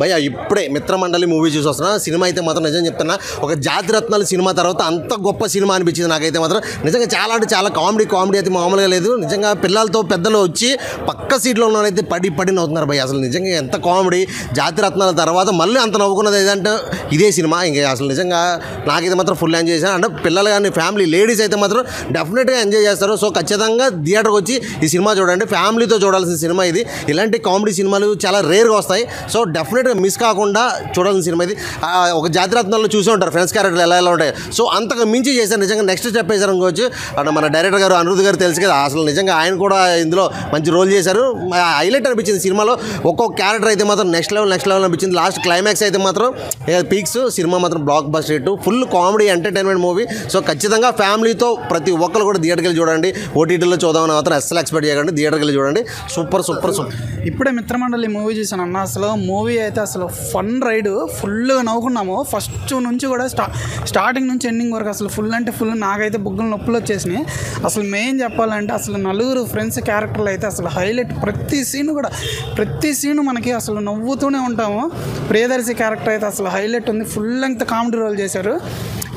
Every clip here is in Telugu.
భయ్యా ఇప్పుడే మిత్రమండలి మూవీ చూసి వస్తున్నా. సినిమా అయితే మాత్రం నిజం చెప్తున్నా, ఒక జాతిరత్నాలు సినిమా తర్వాత అంత గొప్ప సినిమా అనిపించింది నాకైతే మాత్రం. నిజంగా చాలా అంటే చాలా కామెడీ అయితే మామూలుగా లేదు. నిజంగా పిల్లలతో పెద్దలు వచ్చి పక్క సీట్లో ఉన్నవారైతే పడి నవ్వుతున్నారు భయ్య. అసలు నిజంగా ఎంత కామెడీ. జాతిరత్నాల తర్వాత మళ్ళీ అంత నవ్వుకున్నది ఏదంటే ఇదే సినిమా. ఇంకా అసలు నిజంగా నాకైతే మాత్రం ఫుల్ ఎంజాయ్ చేశాను. అంటే పిల్లలు కానీ ఫ్యామిలీ లేడీస్ అయితే మాత్రం డెఫినెట్గా ఎంజాయ్ చేస్తారు. సో ఖచ్చితంగా థియేటర్కి వచ్చి ఈ సినిమా చూడండి. ఫ్యామిలీతో చూడాల్సిన సినిమా ఇది. ఇలాంటి కామెడీ సినిమాలు చాలా రేర్గా వస్తాయి. సో డెఫినెట్గా మిస్ కాకుండా చూడాల్సిన సినిమా ఇది. ఒక జాతిరత్నాల్లో చూసే ఉంటారు ఫ్రెండ్స్ క్యారెక్టర్లు ఎలా ఉంటాయి. సో అంతకు మించి చేశారు. నిజంగా నెక్స్ట్ స్టెప్ వేశారు అనుకోవచ్చు. అంటే మన డైరెక్టర్ గారు అనిరుద్ధ్ గారు తెలుసు కదా, అసలు నిజంగా ఆయన కూడా ఇందులో మంచి రోల్ చేశారు. హైలైట్ అనిపించింది సినిమాలో. ఒక్కొక్క క్యారెక్టర్ అయితే మాత్రం నెక్స్ట్ లెవెల్ అనిపించింది. లాస్ట్ క్లైమాక్స్ అయితే మాత్రం పీక్స్. సినిమా మాత్రం block buster hit. Full comedy entertainment movie. So ఖచ్చితంగా ఫ్యామిలీతో ప్రతి ఒక్కరు కూడా థియేటర్కి వెళ్ళి చూడండి. ఓటీటీలో చూద్దామని మాత్రం అస్సలు ఎక్స్పెక్ట్ చేయకండి. థియేటర్కి వెళ్ళి చూడండి. సూపర్. ఇప్పుడే మిత్రమండలి మూవీ చూసాను అన్న. అసలు మూవీ అయితే అసలు ఫన్ రైడ్. ఫుల్గా నవ్వుకున్నాము ఫస్ట్ నుంచి కూడా. స్టార్టింగ్ నుంచి ఎండింగ్ వరకు అసలు ఫుల్ అంటే ఫుల్. నాకైతే బుగ్గలు నొప్పులు వచ్చేసినాయి. అసలు మెయిన్ చెప్పాలంటే అసలు నలుగురు ఫ్రెండ్స్ క్యారెక్టర్లు అయితే అసలు హైలైట్. ప్రతి సీను మనకి అసలు నవ్వుతూనే ఉంటాము. ప్రియదర్శి క్యారెక్టర్ అయితే అసలు హైలైట్ ఉంది. ఫుల్ లెంగ్త్ కామెడీ రోల్ చేశారు.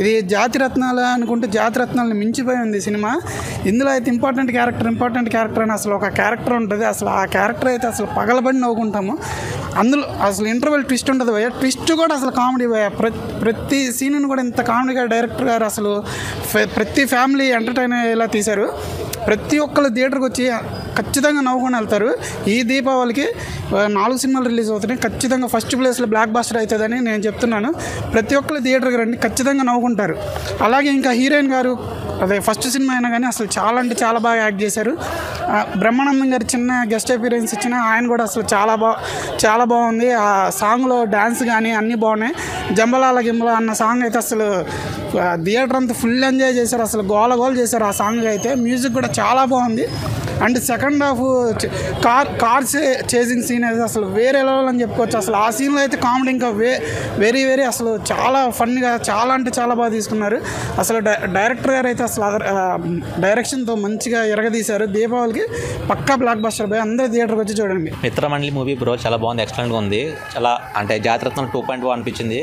ఇది జాతిరత్నాలు అనుకుంటే జాతిరత్నాలను మించిపోయి ఉంది సినిమా. ఇందులో అయితే ఇంపార్టెంట్ క్యారెక్టర్ అని అసలు ఒక క్యారెక్టర్ ఉంటుంది. అసలు ఆ క్యారెక్టర్ అయితే అసలు పగలబడి నవ్వుకుంటాము. అందులో అసలు ఇంటర్వెల్ ట్విస్ట్ ఉంటుంది భయ్య. ట్విస్ట్ కూడా అసలు కామెడీ భయ్య. ప్రతి సీన్ను కూడా ఇంత కామెడీగా డైరెక్టర్ గారు అసలు ప్రతి ఫ్యామిలీ ఎంటర్టైన్ అయ్యేలా తీశారు. ప్రతి ఒక్కరు థియేటర్కి వచ్చి ఖచ్చితంగా నవ్వుకొని వెళ్తారు. ఈ దీపావళికి 4 సినిమాలు రిలీజ్ అవుతున్నాయి. ఖచ్చితంగా ఫస్ట్ ప్లేస్లో బ్లాక్ బస్టర్ అవుతుందని నేను చెప్తున్నాను. ప్రతి ఒక్కరు థియేటర్కి రండి, ఖచ్చితంగా నవ్వుకుంటారు. అలాగే ఇంకా హీరోయిన్ గారు అదే ఫస్ట్ సినిమా అయినా కానీ అసలు చాలా అంటే చాలా బాగా యాక్ట్ చేశారు. బ్రహ్మానందం గారు చిన్న గెస్ట్ అపీరెన్స్ ఇచ్చిన ఆయన కూడా అసలు చాలా బాగుంది. ఆ సాంగ్లో డ్యాన్స్ కానీ అన్నీ బాగున్నాయి. జంబలాల గింబల అన్న సాంగ్ అయితే అసలు థియేటర్ అంతా ఫుల్ ఎంజాయ్ చేశారు. అసలు గోల చేశారు ఆ సాంగ్ అయితే. మ్యూజిక్ కూడా చాలా బాగుంది. And second half car chasing scene అయితే అసలు వేరే లెవెల్ అని చెప్పుకోవచ్చు. అసలు ఆ సీన్లో అయితే కామెడీ ఇంకా వెరీ అసలు చాలా ఫన్గా చాలా అంటే చాలా బాగా తీసుకున్నారు. అసలు డైరెక్టర్ గారు అయితే అసలు డైరెక్షన్తో మంచిగా ఎరగదీశారు. దీపావళికి పక్కా బ్లాక్ బస్టర్ బాయ్. అందరూ థియేటర్కి వచ్చి చూడండి. మిత్రమండలి మూవీ బ్రో చాలా బాగుంది. ఎక్సలెంట్గా ఉంది. చాలా అంటే జాతిరత్నం 2.0 అనిపించింది.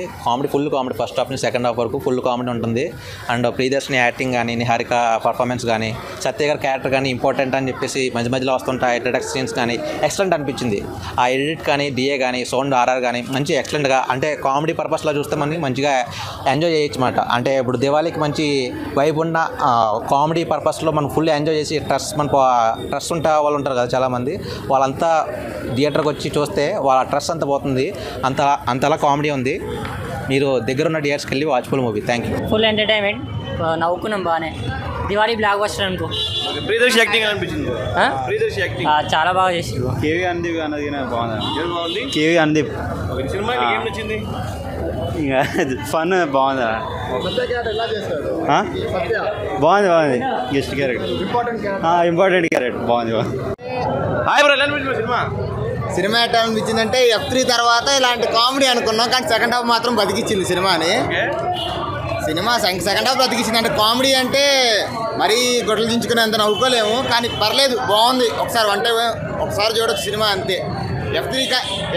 ఫుల్ కామెడీ ఫస్ట్ హాఫ్ నుంచి సెకండ్ హాఫ్ వరకు ఫుల్ కామెడీ ఉంటుంది. అండ్ ప్రియదర్శిని యాక్టింగ్ కానీ, నిహారిక పర్ఫార్మెన్స్ కానీ, సత్య గారి క్యారెక్టర్ కానీ ఇంపార్టెంట్ అని చెప్పేసి మధ్యలో వస్తుంటాయి ఇంట్రడక్షన్ సీన్స్ కానీ ఎక్సలెంట్ అనిపించింది. ఆ ఎడిట్ కానీ, డిఏ కానీ, సౌండ్ ఆర్ఆర్ కానీ మంచి ఎక్సలెంట్గా అంటే కామెడీ పర్పస్లో చూస్తే మనకి మంచిగా ఎంజాయ్ చేయొచ్చు అన్నమాట. అంటే ఇప్పుడు దివాళీకి మంచి వైబ్ ఉన్న కామెడీ పర్పస్లో మనం ఫుల్ ఎంజాయ్ చేసి ట్రస్ ఉంటే వాళ్ళు ఉంటారు కదా చాలామంది, వాళ్ళంతా థియేటర్కి వచ్చి చూస్తే వాళ్ళ ట్రస్ అంతా పోతుంది. అంతలా కామెడీ ఉంది. మీరు దగ్గర ఉన్న థియేటర్స్కి వెళ్ళి watch full movie. Thank you. Full entertainment. నవ్వుకున్నాం బాగానే. దివాళీ బ్లాక్ బస్టర్ అనుకో. ప్రియదర్శి యాక్టింగ్ అనిపించింది. ప్రియదర్శి యాక్టింగ్ చాలా బాగా చేసింది. కేవీ అనుదీప్ అన్నది బాగుంది. కేవీ అనుదీప్ సినిమా ఏం నచ్చింది? ఇంకా ఫన్ బాగుందా? బాగుంది గెస్ట్ క్యారెక్టర్ ఇంపార్టెంట్ క్యారెక్టర్ బాగుంది. హాయ్ బ్రో, ఎలా అనిపించింది సినిమా ఎట్లా అనిపించిందంటే F3 తర్వాత ఇలాంటి కామెడీ అనుకున్నాం, కానీ సెకండ్ హాఫ్ మాత్రం బతికిచ్చింది సినిమాని. సినిమా సెకండ్ హాఫ్ బతికిచ్చింది. అంటే కామెడీ అంటే మరీ గొడ్డలు దించుకునేంత నవ్వుకోలేము, కానీ పర్లేదు బాగుంది. ఒకసారి చూడొచ్చు సినిమా అంతే.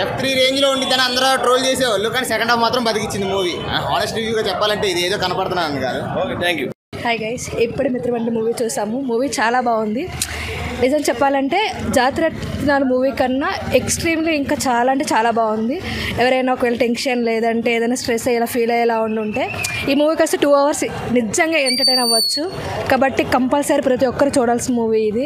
F3 రేంజ్లో ఉండిద్దని అందరూ ట్రోల్ చేసేవాళ్ళు, కానీ సెకండ్ హాఫ్ మాత్రం బతికిచ్చింది మూవీ. హానెస్ట్ రివ్యూగా చెప్పాలంటే ఇది ఏదో కనపడుతున్నాను కాదు. Okay, thank you. Hi guys, ఇప్పుడే మిత్రమండలి మూవీ చూసాము. మూవీ చాలా బాగుంది. నిజం చెప్పాలంటే జాతిరత్నాలు మూవీ కన్నా ఎక్స్ట్రీమ్లీ ఇంకా చాలా అంటే చాలా బాగుంది. ఎవరైనా ఒకవేళ టెన్షన్ లేదంటే ఏదైనా స్ట్రెస్ అయ్యేలా ఫీల్ అయ్యేలా ఉంటే ఈ మూవీకి వస్తే 2 hours నిజంగా ఎంటర్టైన్ అవ్వచ్చు. కాబట్టి కంపల్సరీ ప్రతి ఒక్కరు చూడాల్సిన మూవీ ఇది.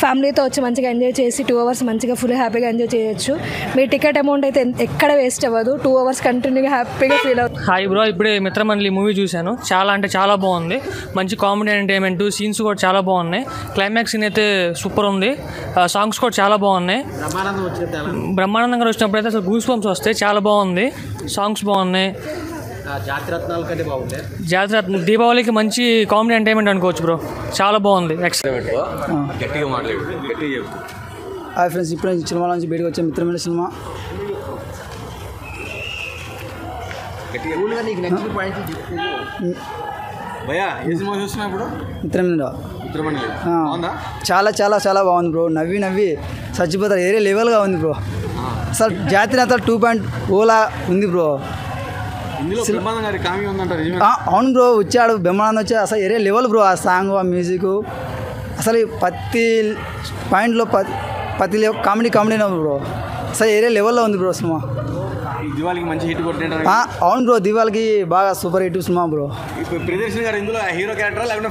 ఫ్యామిలీతో వచ్చి మంచిగా ఎంజాయ్ చేసి 2 hours మంచిగా ఫుల్ హ్యాపీగా ఎంజాయ్ చేయొచ్చు. మీ టికెట్ అమౌంట్ అయితే ఎక్కడ వేస్ట్ అవ్వదు. 2 hours కంటిన్యూగా హ్యాపీగా ఫీల్ అవుతుంది. హాయ్ బ్రో, ఇప్పుడే మిత్రమండలి మూవీ చూశాను. చాలా అంటే చాలా బాగుంది. మంచి కామెడీ ఎంటర్టైన్మెంట్, సీన్స్ కూడా చాలా బాగున్నాయి. క్లైమాక్స్ సీన్ అయితే సూపర్ ఉంది. సాంగ్స్ కూడా చాలా బాగున్నాయి. బ్రహ్మానందం గారు వచ్చినప్పుడు అయితే అసలు గూస్ బంప్స్ వస్తాయి. చాలా బాగుంది. సాంగ్స్ బాగున్నాయి. జాతిరత్న దీపావళికి మంచి కామెడీ ఎంటర్టైన్మెంట్ అనుకోవచ్చు బ్రో. చాలా బాగుంది. హాయ్ ఫ్రెండ్స్, ఇప్పుడే సినిమా నుంచి బయటకు వచ్చే మిత్రమండలి సినిమా. మిత్రమండలి చాలా చాలా చాలా బాగుంది బ్రో. నవ్వి చచ్చిపోతారు. వేరే లెవెల్గా ఉంది బ్రో. అసలు జాతిరత్న 2.0 ఉంది బ్రో. అవును బ్రో, వచ్చాడు బ్రహ్మానందం వచ్చాడు. అసలు ఏరే లెవెల్ బ్రో, ఆ సాంగ్, ఆ మ్యూజిక్, అసలు ప్రతి పాయింట్లో ప్రతి కామెడీ బ్రో. అసలు ఏరే లెవెల్లో ఉంది బ్రో సినిమా. దివాళీకి మంచి హిట్ కొట్టిన. అవును బ్రో, దివాళీకి బాగా super hit cinema bro. Priyadarshan గారు ఇందులో హీరో క్యారెక్టర్ లేకపోతే